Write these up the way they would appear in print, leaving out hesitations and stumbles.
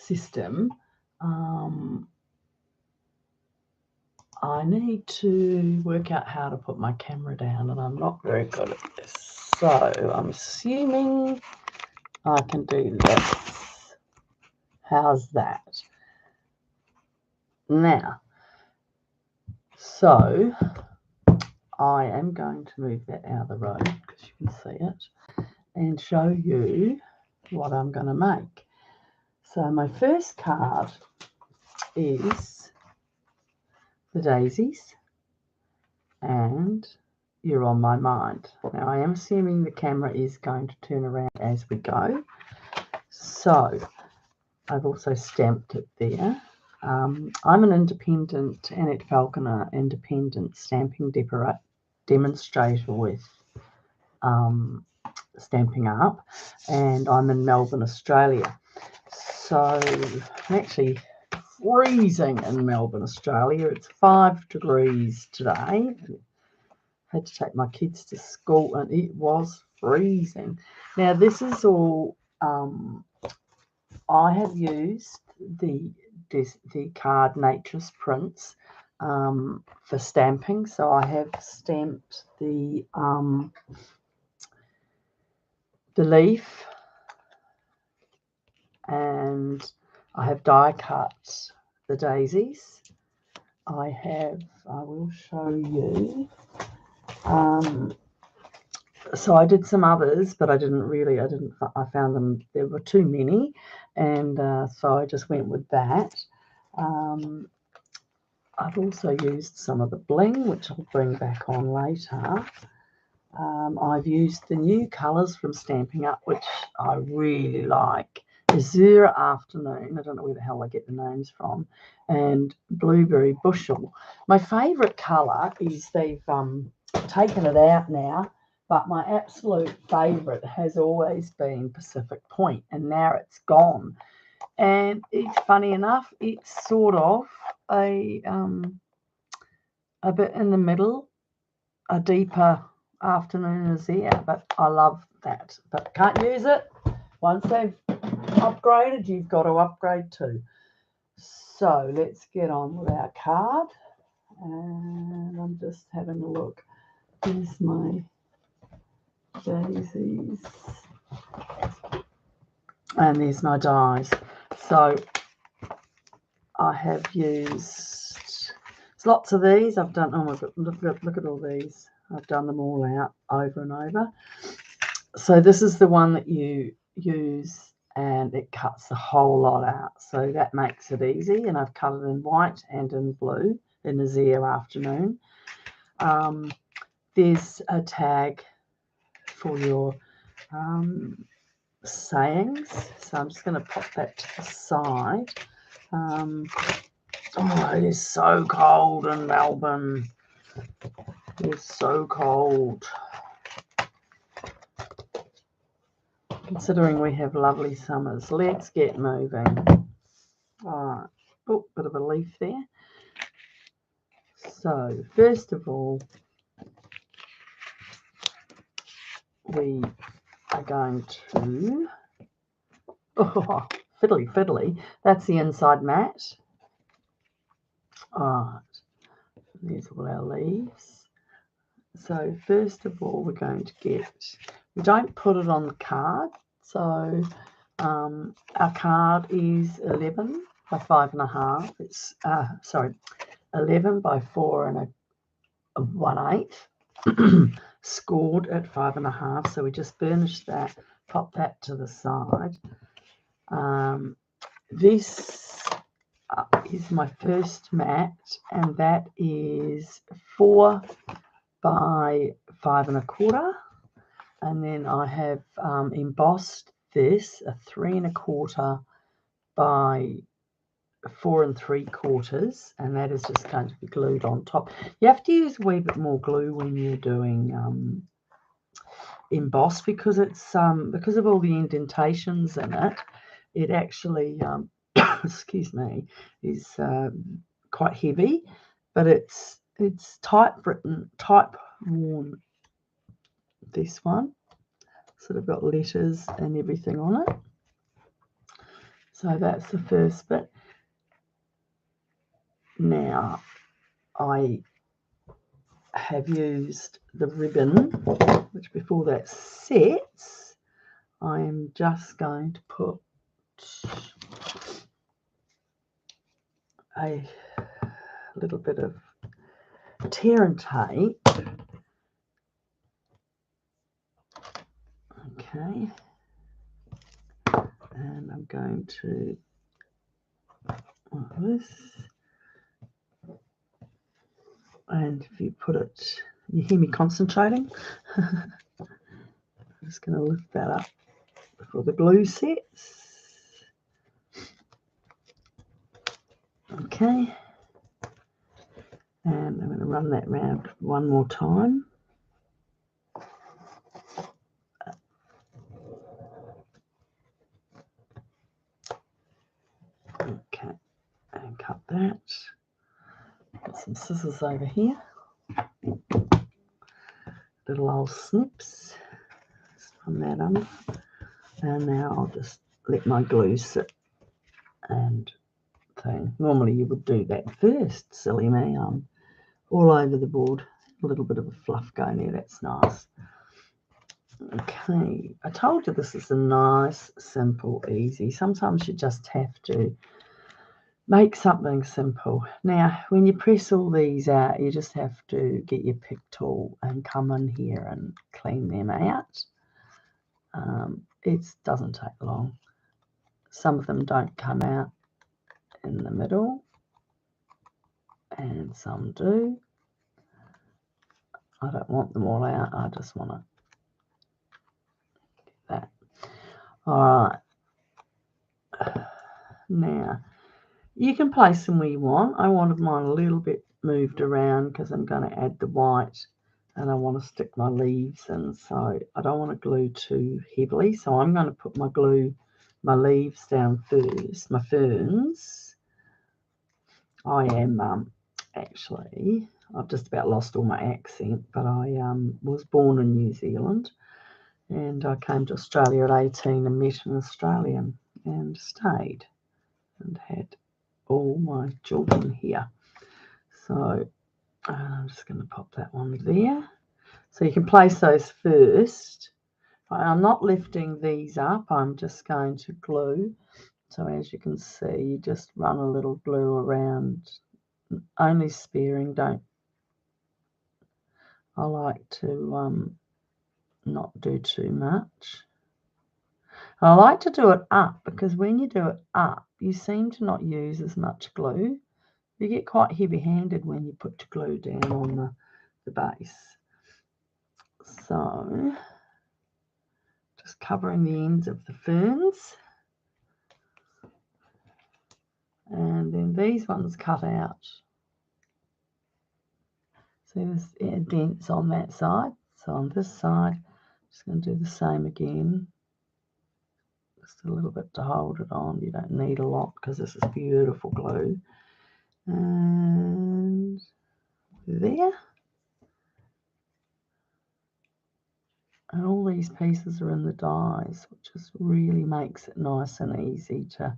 system, I need to work out how to put my camera down, and I'm not very good at this. So I'm assuming I can do this. How's that? Now, so I am going to move that out of the road because you can see it and show you what I'm going to make. So my first card is the daisies and You're on My Mind. Now I am assuming the camera is going to turn around as we go. So I've also stamped it there. I'm an independent, Annette Falconer, independent stamping demonstrator with Stampin' Up, and I'm in Melbourne, Australia. So I'm actually freezing in Melbourne, Australia. It's 5 degrees today. I had to take my kids to school and it was freezing. Now this is all, I have used the card Nature's Prints for stamping. So I have stamped the leaf, and I have die cut the daisies. I will show you. So I did some others, but I found them, there were too many, and so I just went with that. I've also used some of the bling, which I'll bring back on later. I've used the new colours from Stampin' Up, which I really like. Azure Afternoon, I don't know where the hell I get the names from, and Blueberry Bushel. My favourite colour is they've taken it out now, but my absolute favourite has always been Pacific Point, and now it's gone. And it's funny enough, it's sort of a bit in the middle, a deeper afternoon azure, but I love that. But can't use it. Once they've upgraded, you've got to upgrade too. So let's get on with our card. And I'm just having a look. Here's my daisies. And there's my dies. So I have used, there's lots of these. I've done, oh my God, look at all these. I've done them all out over and over. So this is the one that you use and it cuts the whole lot out. So that makes it easy. And I've cut it in white and in blue in Azure Afternoon. There's a tag for your sayings. So I'm just going to pop that to the side. Oh, it is so cold in Melbourne. It is so cold. Considering we have lovely summers. Let's get moving. All right. Oh, bit of a leaf there. So, first of all, we are going to, oh, fiddly, that's the inside mat. All right, there's all our leaves. So, first of all, we're going to get, we don't put it on the card. So, our card is 11 by 5.5. It's, 11 by 4 1/8, scored at 5.5. So we just burnished that, pop that to the side. This is my first mat, and that is 4 by 5 1/4. And then I have embossed this, a 3 1/4 by 4 3/4, and that is just going to be glued on top. You have to use a wee bit more glue when you're doing emboss, because it's because of all the indentations in it. It actually excuse me, is quite heavy, but it's type worn. This one sort of got letters and everything on it. So that's the first bit. Now I have used the ribbon, which before that sets, I am just going to put a little bit of tear and tape. Okay. And I'm going to like this. And if you put it, you hear me concentrating. I'm just going to lift that up before the glue sets. Okay. And I'm going to run that round one more time. Okay, and cut that. Got some scissors over here. Little old snips. Just run that under. And now I'll just let my glue sit and thing. Normally you would do that first, silly me. I'm all over the board. A little bit of a fluff going there, that's nice. Okay, I told you this is a nice, simple, easy. Sometimes you just have to make something simple. Now, when you press all these out, you just have to get your pick tool and come in here and clean them out. It doesn't take long. Some of them don't come out in the middle, and some do. I don't want them all out. I just want to get that. All right. Now, you can place them where you want. I wanted mine a little bit moved around because I'm going to add the white and I want to stick my leaves in. So I don't want to glue too heavily. So I'm going to put my leaves down first, my ferns. I am actually, I've just about lost all my accent, but I was born in New Zealand and I came to Australia at 18 and met an Australian and stayed and had all my children here. So I'm just going to pop that one there. So you can place those first. I'm not lifting these up. I'm just going to glue. So as you can see, you just run a little glue around, only sparing. I like to not do too much. I like to do it up because when you do it up, you seem to not use as much glue. You get quite heavy-handed when you put your glue down on the base. So just covering the ends of the ferns. And then these ones cut out. See there's dents on that side. So on this side, I'm just going to do the same again. Just a little bit to hold it on. You don't need a lot because this is beautiful glue. And there. And all these pieces are in the dies, which just really makes it nice and easy to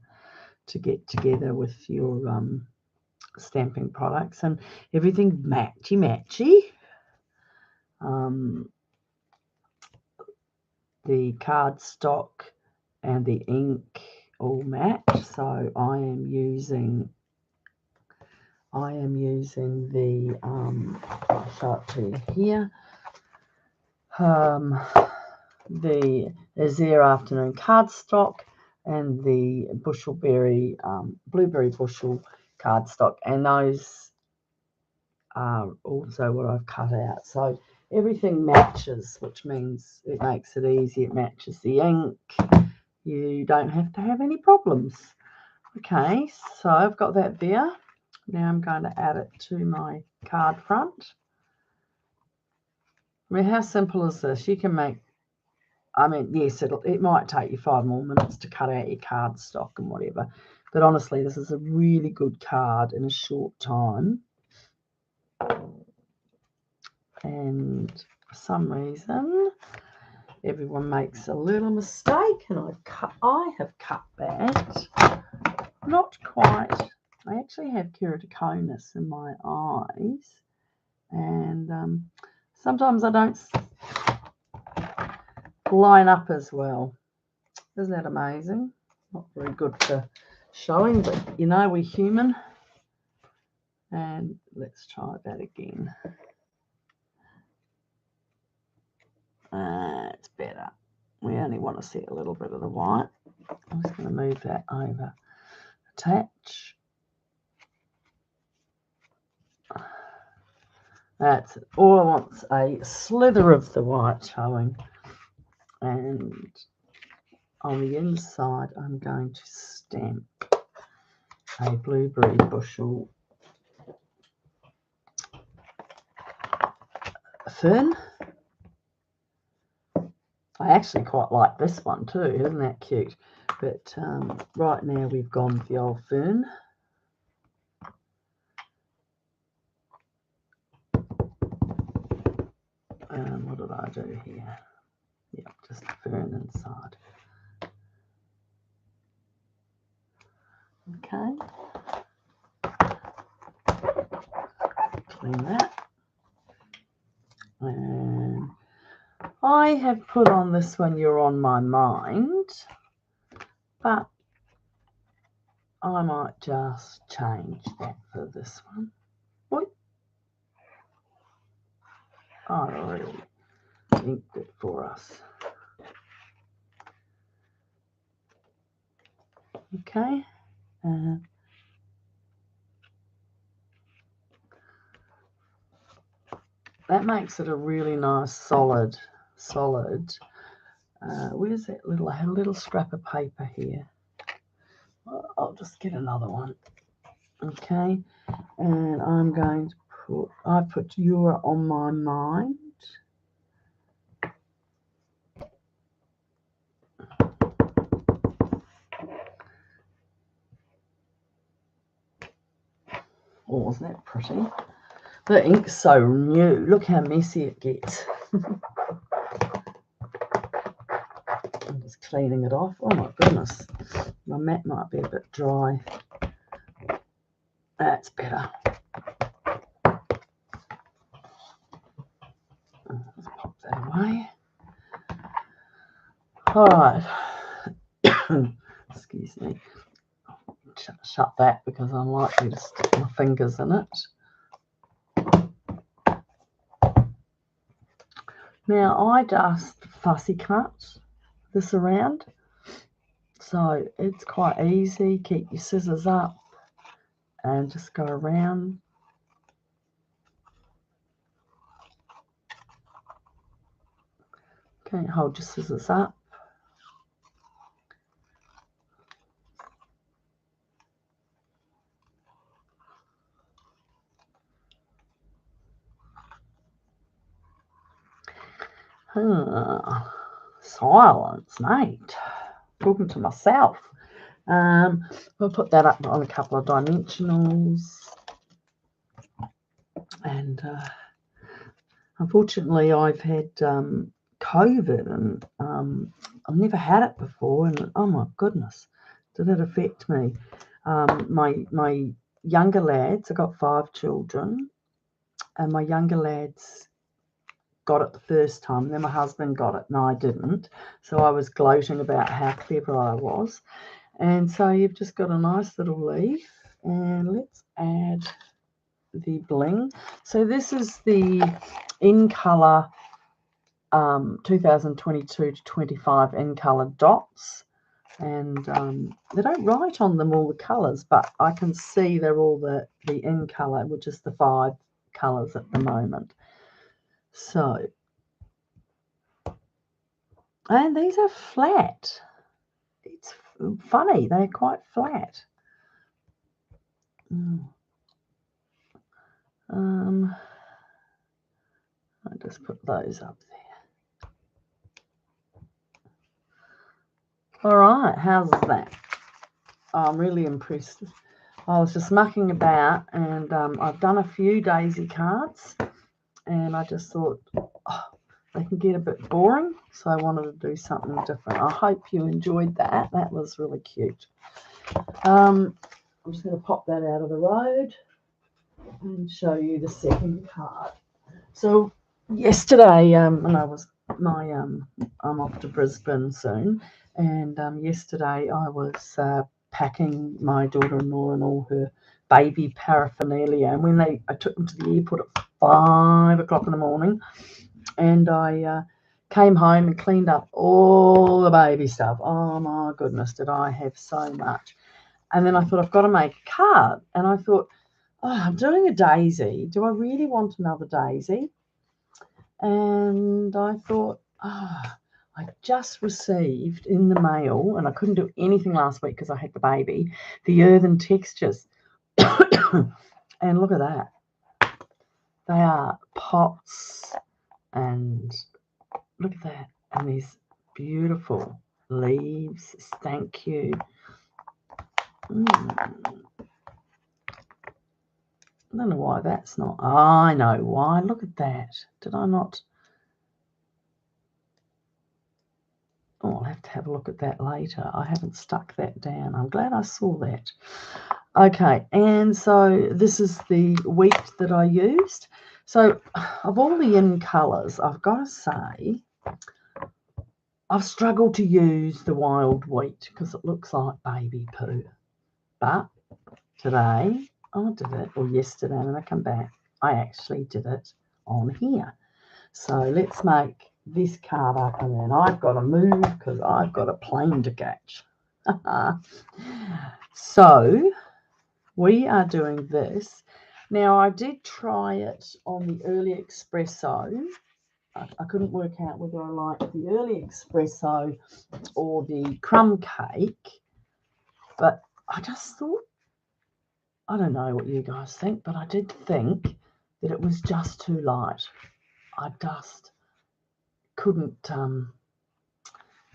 get together with your stamping products, and everything matchy. The cardstock and the ink all match, so I am using the I'll show it to you here. The Azure Afternoon cardstock and the Bushelberry Blueberry Bushel cardstock, and those are also what I've cut out. So everything matches, which means it makes it easy. It matches the ink. You don't have to have any problems. Okay, so I've got that there. Now I'm going to add it to my card front. I mean, how simple is this? You can make, I mean, yes, it might take you 5 more minutes to cut out your cardstock and whatever, but honestly, this is a really good card in a short time. And for some reason, everyone makes a little mistake, and I have cut that. Not quite. I actually have keratoconus in my eyes, and sometimes I don't line up as well. Isn't that amazing? Not very good for showing, but you know, we're human. And let's try that again. It's better. We only want to see a little bit of the white. I'm just going to move that over. Attach. That's it. All I want's a slither of the white showing. And on the inside, I'm going to stamp a blueberry bushel fern. I actually quite like this one too, isn't that cute? But right now we've gone with the old fern. What did I do here? Yep, just a fern inside. Okay. Clean that. And I have put on this one, You're on My Mind, but I might just change that for this one. Oy. I already inked it for us. Okay. That makes it a really nice solid. Where's that little? I had a little scrap of paper here. I'll just get another one. Okay, and I'm going to put. I put You're on My Mind. Oh, isn't that pretty? The ink's so new. Look how messy it gets. I'm just cleaning it off. Oh my goodness. My mat might be a bit dry. That's better. Let's pop that away. All right. Excuse me. Shut that because I'm likely to stick my fingers in it. Now I just fussy cut this around, so it's quite easy. Keep your scissors up and just go around. Okay, hold your scissors up. Silence, mate. Talking to myself. We'll put that up on a couple of dimensionals. And unfortunately, I've had COVID, and I've never had it before. And oh my goodness, did it affect me? My younger lads, I got 5 children, and my younger lads got it the first time, then my husband got it and I didn't, so I was gloating about how clever I was. And so you've just got a nice little leaf, and let's add the bling. So this is the in color 2022 to 25 in color dots, and they don't write on them all the colors, but I can see they're all the in color, which is the 5 colors at the moment. So, and these are flat. It's funny, they're quite flat. I just put those up there. All right, how's that? I'm really impressed. I was just mucking about, and I've done a few daisy cards, and I just thought, oh, they can get a bit boring, so I wanted to do something different. I hope you enjoyed that. That was really cute. I'm just going to pop that out of the road and show you the second card. So yesterday, I'm off to Brisbane soon, and yesterday I was packing my daughter-in-law and all her baby paraphernalia, and when I took them to the airport at 5 o'clock in the morning, and I came home and cleaned up all the baby stuff. Oh my goodness, did I have so much. And then I thought, I've got to make a card, and I thought, oh, I'm doing a daisy. Do I really want another daisy? And I thought, I just received in the mail, and I couldn't do anything last week because I had the baby, the Earthen Textures. And look at that. They are pots, and look at that. And these beautiful leaves. Thank you. I don't know why that's not. I know why. Look at that. Did I not? Oh, I'll have to have a look at that later. I haven't stuck that down. I'm glad I saw that. Okay, and so this is the wheat that I used. So of all the in colours, I've got to say, I've struggled to use the wild wheat because it looks like baby poo. But today, I did it, or yesterday when I come back, I actually did it on here. So let's make this card up, and then I've got to move because I've got a plane to catch. So we are doing this. Now, I did try it on the early espresso. I couldn't work out whether I liked the early espresso or the crumb cake, but I just thought, I don't know what you guys think, but I did think that it was just too light. I just couldn't,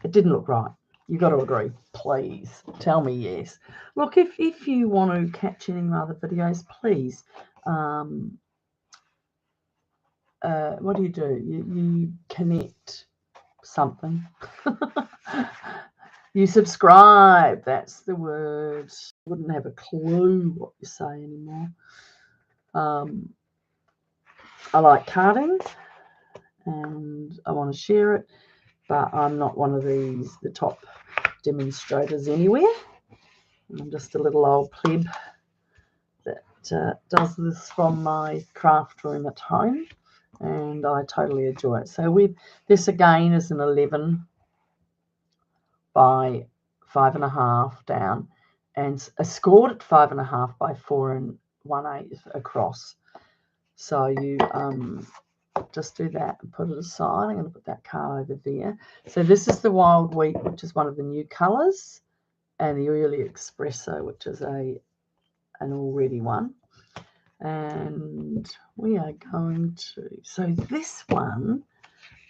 it didn't look right. You got to agree, please tell me yes. Look, if you want to catch any other videos, please, what do? You connect something. You subscribe, that's the word. Wouldn't have a clue what you say anymore. I like carding and I want to share it, but I'm not one of the top demonstrators anywhere. I'm just a little old pleb that does this from my craft room at home, and I totally enjoy it. So this again is an 11 by 5.5 down, and scored at 5.5 by 4 1/8 across. So you just do that and put it aside. I'm going to put that card over there. So this is the wild wheat, which is one of the new colours, and the early espresso, which is an already one. And we are going to, so this one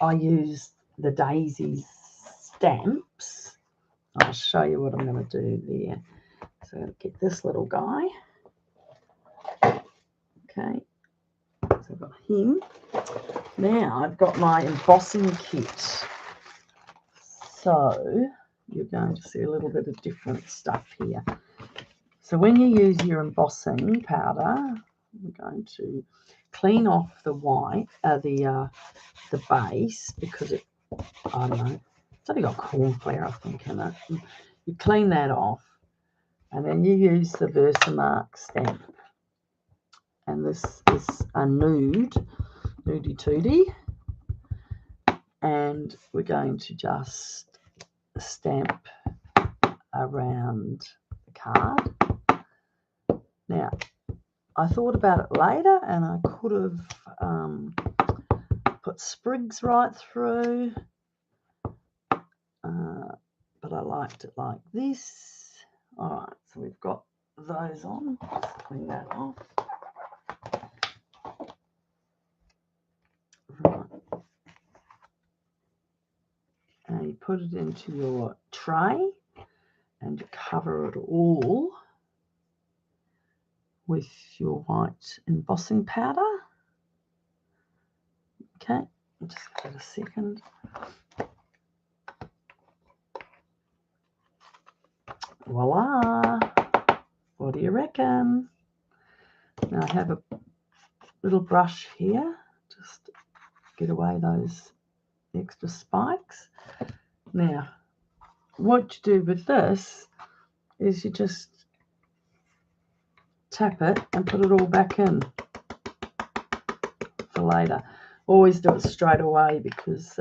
I used the daisy stamps. I'll show you what I'm going to do there. So I'm going to get this little guy. Okay, so I've got him. Now I've got my embossing kit. So you're going to see a little bit of different stuff here. So when you use your embossing powder, we're going to clean off the white, the base, because it, I don't know, it's only got corn flour, I think, in it. You clean that off, and then you use the Versamark stamp. And this is a nudie tootie, and we're going to just stamp around the card. Now, I thought about it later, and I could have put sprigs right through, but I liked it like this. All right, so we've got those on. Let's clean that off. Right. And you put it into your tray, and you cover it all with your white embossing powder. Okay, Just give it a second. Voila! What do you reckon? Now I have a little brush here, just get away those extra spikes. Now, what you do with this is you just tap it and put it all back in for later. Always do it straight away because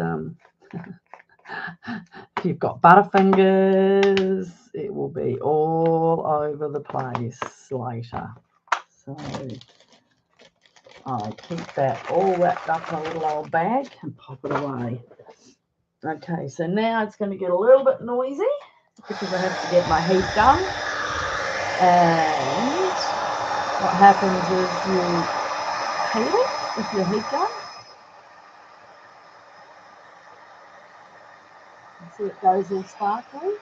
if you've got butterfingers, it will be all over the place later. So I keep that all wrapped up in a little old bag and pop it away. Okay, so now it's going to get a little bit noisy because I have to get my heat done. And what happens is you heat it with your heat gun. See, it goes all sparkly.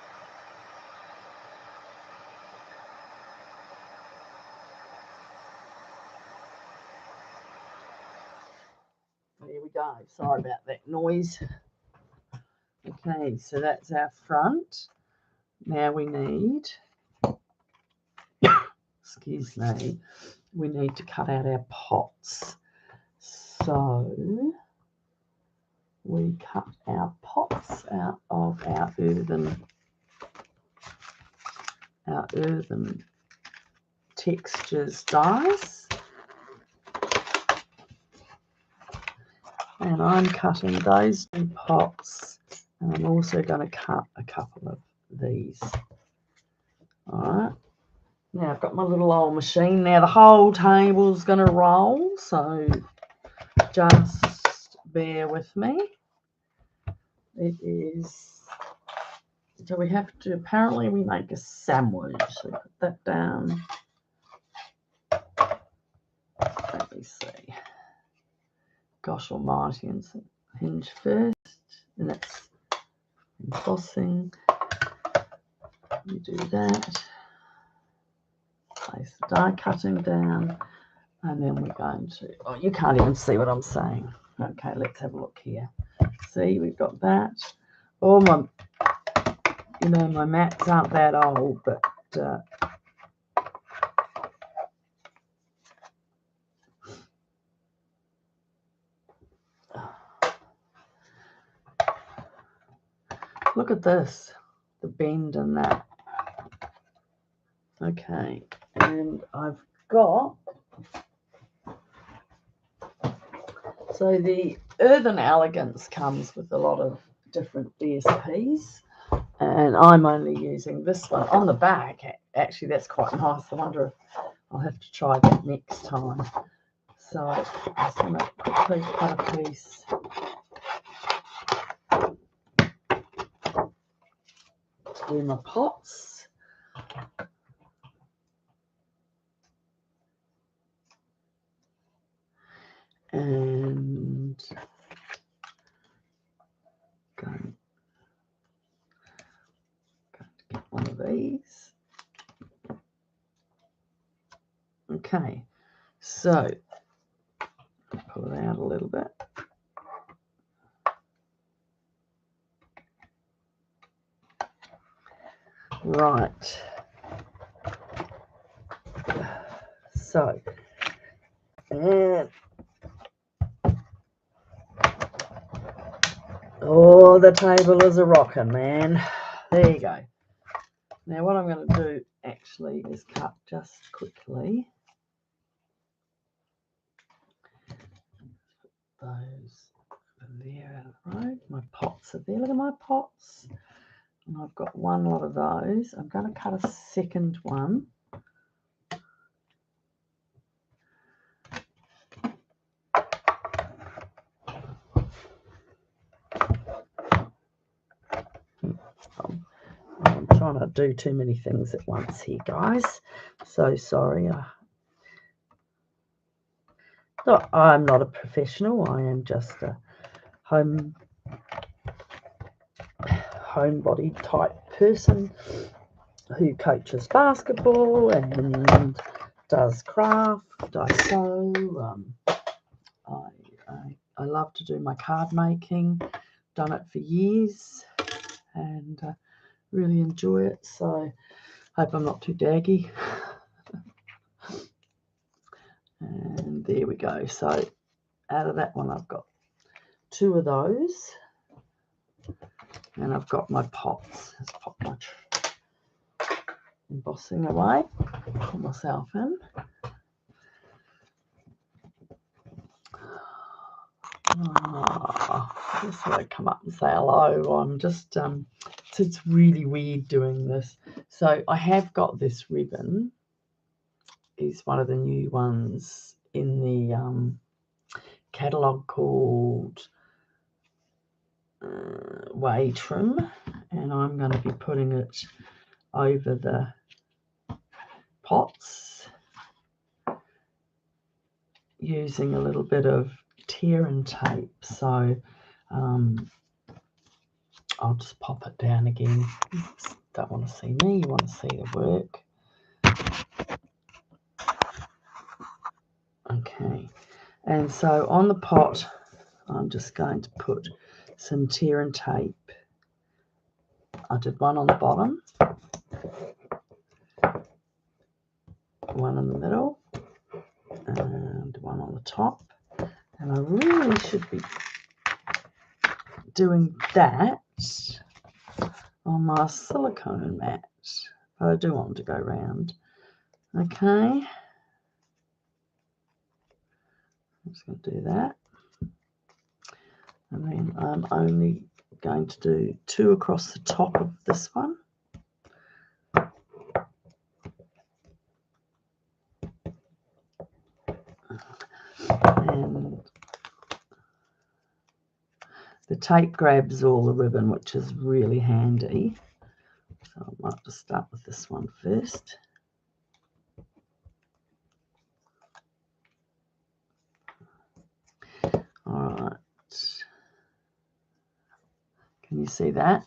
There we go. Sorry about that noise. Okay, so that's our front. Now we need, excuse me, we need to cut out our pots. So we cut our pots out of our earthen textures dies. And I'm cutting those two pots, and I'm also going to cut a couple of these. All right. Now I've got my little old machine. Now the whole table's going to roll, so just bear with me. It is, so we have to, apparently we make a sandwich. So put that down. Let me see. Gosh almighty, and hinge first, and that's embossing. You do that. Place the die cutting down, and then we're going to, oh, you can't even see what I'm saying. Okay, let's have a look here. See, we've got that. Oh, my, you know, my mats aren't that old, but look at this, the bend in that. Okay, and I've got, so the Earthen Elegance comes with a lot of different DSPs, and I'm only using this one. On the back, actually, that's quite nice. I wonder if I'll have to try that next time. So I'm just going to quickly cut a piece. Do my pots. And going to get one of these. Okay, so pull it out a little bit. Right. So, and oh, the table is a rockin', man. There you go. Now what I'm going to do actually is cut just quickly those over there out of the road. My pots are there. Look at my pots. And I've got one lot of those. I'm going to cut a second one. I'm trying to do too many things at once here, guys. So sorry. I'm not a professional. I am just a homebody type person who coaches basketball and does craft. I sew. I love to do my card making. Done it for years and really enjoy it. So hope I'm not too daggy. And there we go. So out of that one, I've got 2 of those. And I've got my pots. Let's pop my embossing away. Put myself in. Just thought I'd come up and say hello. I'm just, it's really weird doing this. So I have got this ribbon. It's one of the new ones in the catalogue called Way Trim, and I'm going to be putting it over the pots using a little bit of tear and tape. So I'll just pop it down again. You don't want to see me, you want to see the work. Okay, and so on the pot I'm just going to put some tear and tape. I did one on the bottom, one in the middle, and one on the top. And I really should be doing that on my silicone mat, but I do want them to go round. Okay, I'm just going to do that. And then I'm only going to do 2 across the top of this one. And the tape grabs all the ribbon, which is really handy. So I might just start with this one first. All right. Can you see that?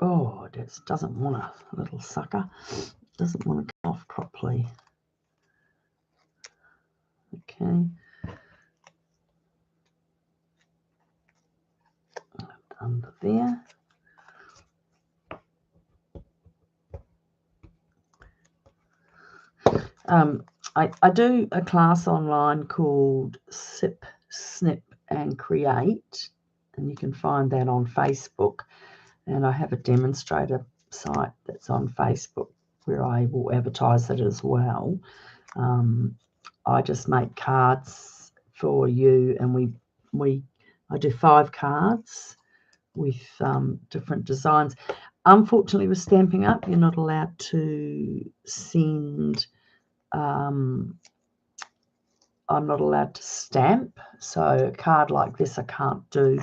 Oh, it doesn't want a little sucker. It doesn't want to come off properly. Okay. Under there. I do a class online called Sip, Snip and Create, and you can find that on Facebook. And I have a demonstrator site that's on Facebook where I will advertise it as well. I just make cards for you, and I do 5 cards with different designs. Unfortunately, with Stampin' Up, you're not allowed to send. I'm not allowed to stamp, so a card like this I can't do.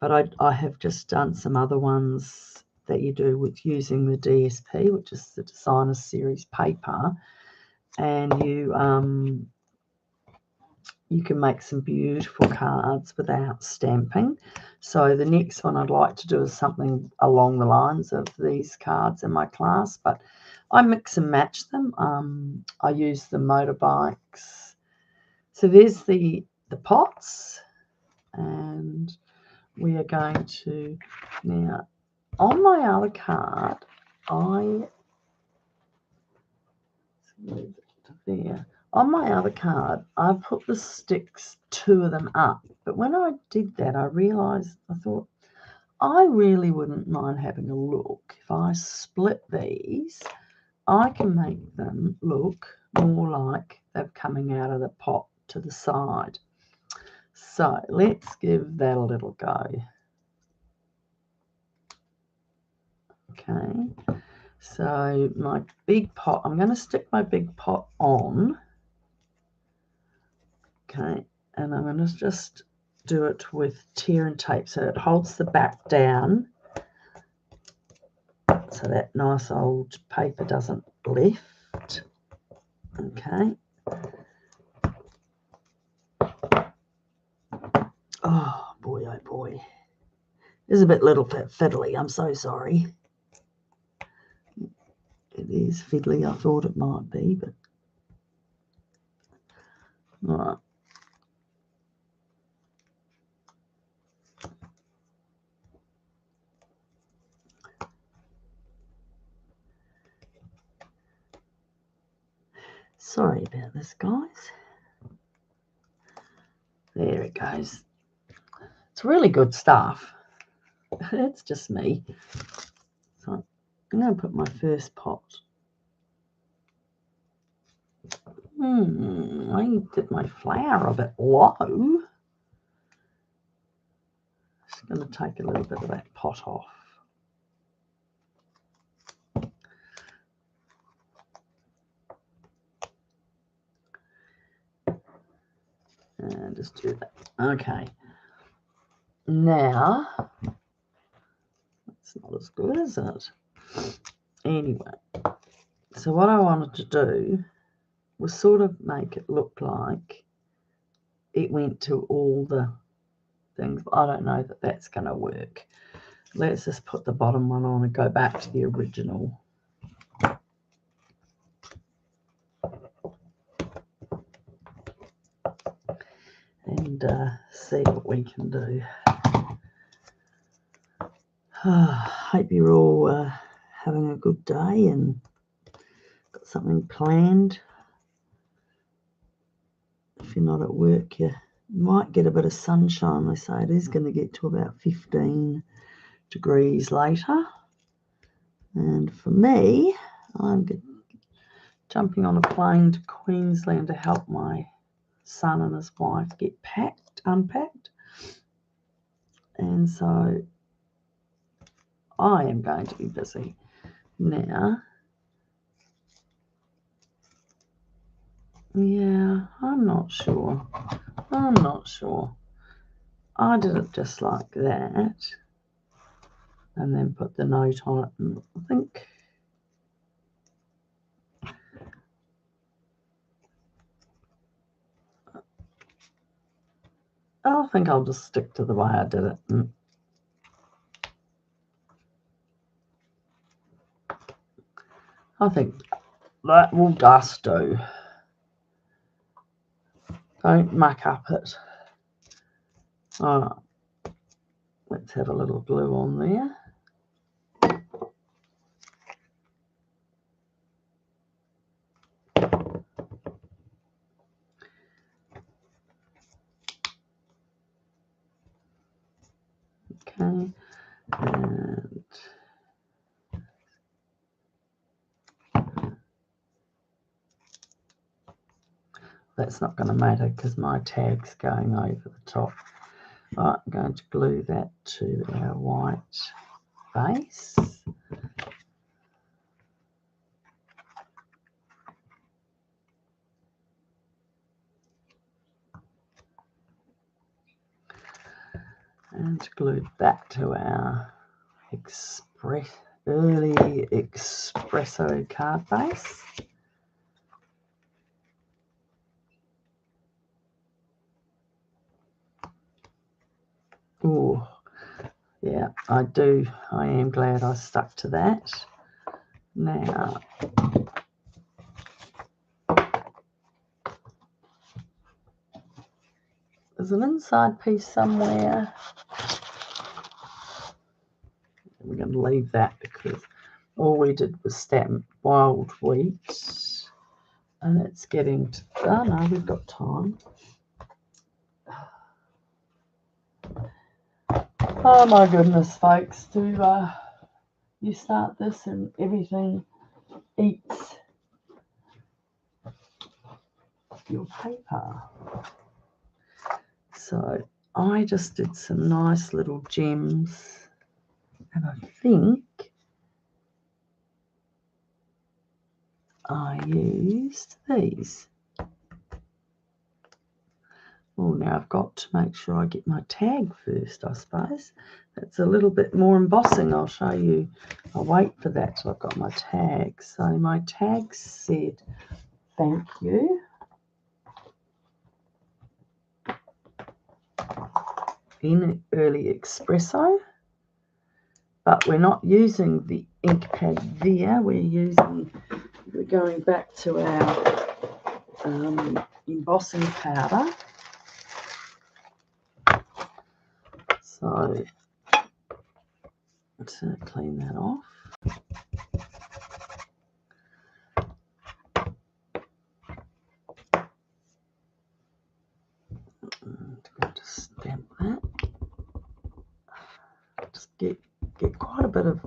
But I have just done some other ones that you do with using the DSP, which is the Designer Series paper, and you can make some beautiful cards without stamping. So the next one I'd like to do is something along the lines of these cards in my class, but I mix and match them. I use the motorbikes. So there's the pots, and we are going to, now on my other card, move it to there. On my other card, I put the sticks, 2 of them up. But when I did that, I realised, I thought, I really wouldn't mind having a look. If I split these, I can make them look more like they're coming out of the pot to the side. So let's give that a little go. Okay, so my big pot, I'm going to stick my big pot on. Okay, and I'm going to just do it with tear and tape so it holds the back down, so that nice old paper doesn't lift. Okay. Oh boy, oh boy. It's a bit little bit fiddly, I'm so sorry. it is fiddly. I thought it might be, but all right. Sorry about this, guys. There it goes. It's really good stuff. It's just me. So I'm going to put my first pot. I did my flour a bit low. Just going to take a little bit of that pot off. And just do that. Okay. Now, it's not as good, is it? Anyway, so what I wanted to do was sort of make it look like it went to all the things. But I don't know that that's going to work. Let's just put the bottom one on and go back to the original. And see what we can do. Hope you're all having a good day and got something planned. If you're not at work, you might get a bit of sunshine. They say it is going to get to about 15 degrees later. And for me, I'm jumping on a plane to Queensland to help my son and his wife get unpacked. And so I am going to be busy. Now, yeah, I'm not sure. I did it just like that and then put the note on it, and I think I'll just stick to the way I did it. I think that will just do. Don't muck up it. All right, let's have a little glue on there. Okay, and that's not going to matter because my tag's going over the top. Right, I'm going to glue that to our white base. And glue that to our early espresso card base. Oh, yeah, I am glad I stuck to that. Now, there's an inside piece somewhere. We're going to leave that because all we did was stamp wild wheat, and it's getting to, oh no, we've got time. Oh my goodness, folks, do you start this and everything eats your paper. So I just did some nice little gems, and I think I used these. Well, now I've got to make sure I get my tag first, I suppose. That's a little bit more embossing. I'll show you. I'll wait for that till I've got my tag. So my tag said, thank you. In early espresso. but we're not using the ink pad there. We're going back to our embossing powder. So let's clean that off. And I'm going to stamp that. Just get quite a bit of.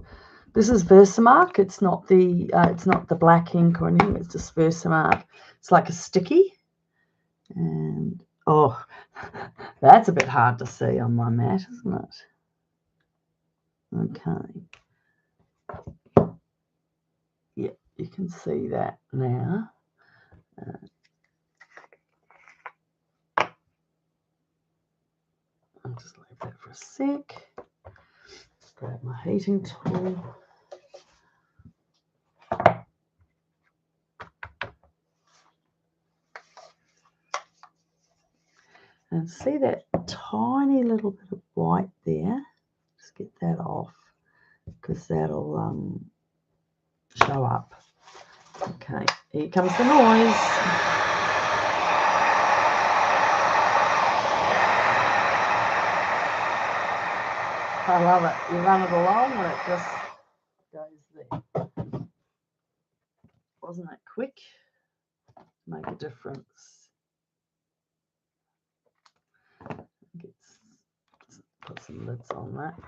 This is Versamark. It's not the black ink or anything. It's just Versamark. It's like a sticky. And oh, that's a bit hard to see on my mat, isn't it? Okay. Yeah, you can see that now. I'll just leave that for a sec. Grab my heating tool. And see that tiny little bit of white there? Just get that off because that'll show up. Okay, here comes the noise. I love it. You run it along and it just goes there. Wasn't that quick? Make a difference. Put some lids on that.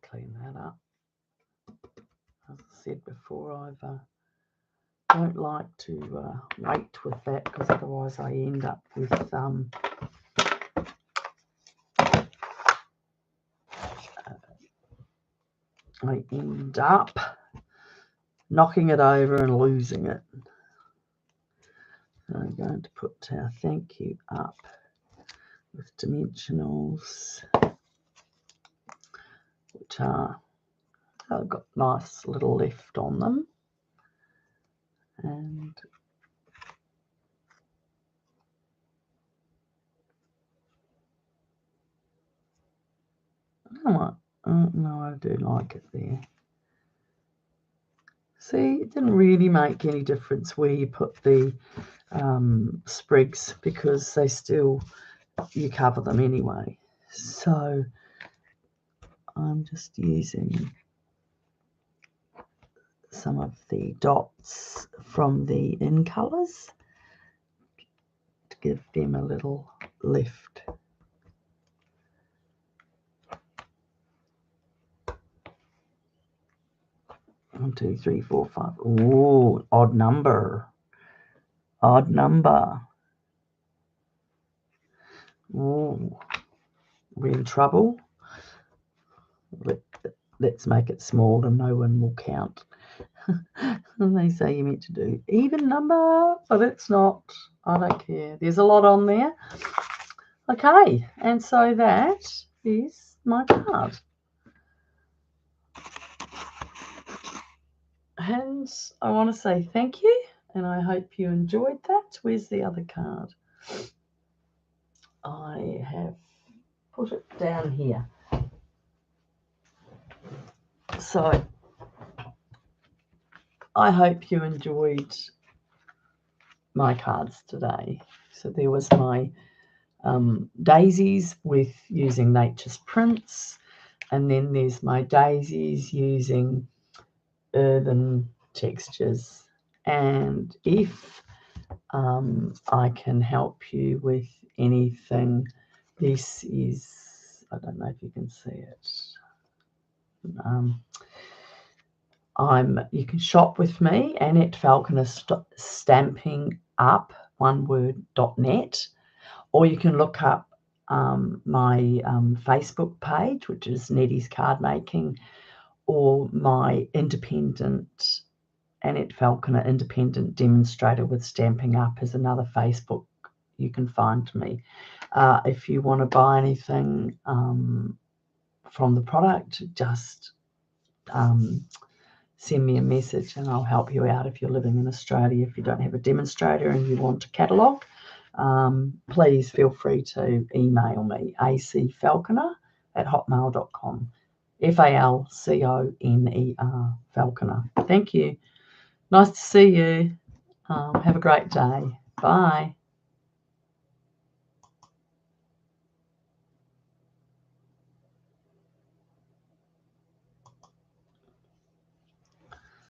Clean that up. As I said before, I don't like to wait with that because otherwise I end up with knocking it over and losing it. So I'm going to put our thank you up with dimensionals, which are got nice little lift on them. And no, I do like it there. See, it didn't really make any difference where you put the sprigs because you cover them anyway. So I'm just using some of the dots from the in colours to give them a little lift. 1, 2, 3, 4, 5. Oh, odd number. Odd number. Oh, we're in trouble. Let's make it small and no one will count. And they say you're meant to do even number, but it's not. I don't care. There's a lot on there. Okay, and so that is my card. And I want to say thank you, and I hope you enjoyed that. Where's the other card? I have put it down here. So I hope you enjoyed my cards today. So there was my daisies with using nature's prints, and then there's my daisies using earthen textures. And if I can help you with anything, this is, I don't know if you can see it. You can shop with me, Nette Falconer Stamping Up, one word, .net, or you can look up my Facebook page, which is Nettie's Card Making, or my independent Nette Falconer Independent Demonstrator with Stamping Up is another Facebook you can find me. If you want to buy anything from the product, just send me a message and I'll help you out. If you're living in Australia, if you don't have a demonstrator and you want a catalogue, please feel free to email me, acfalconer@hotmail.com. Falconer, Falconer. Thank you. Nice to see you. Have a great day. Bye.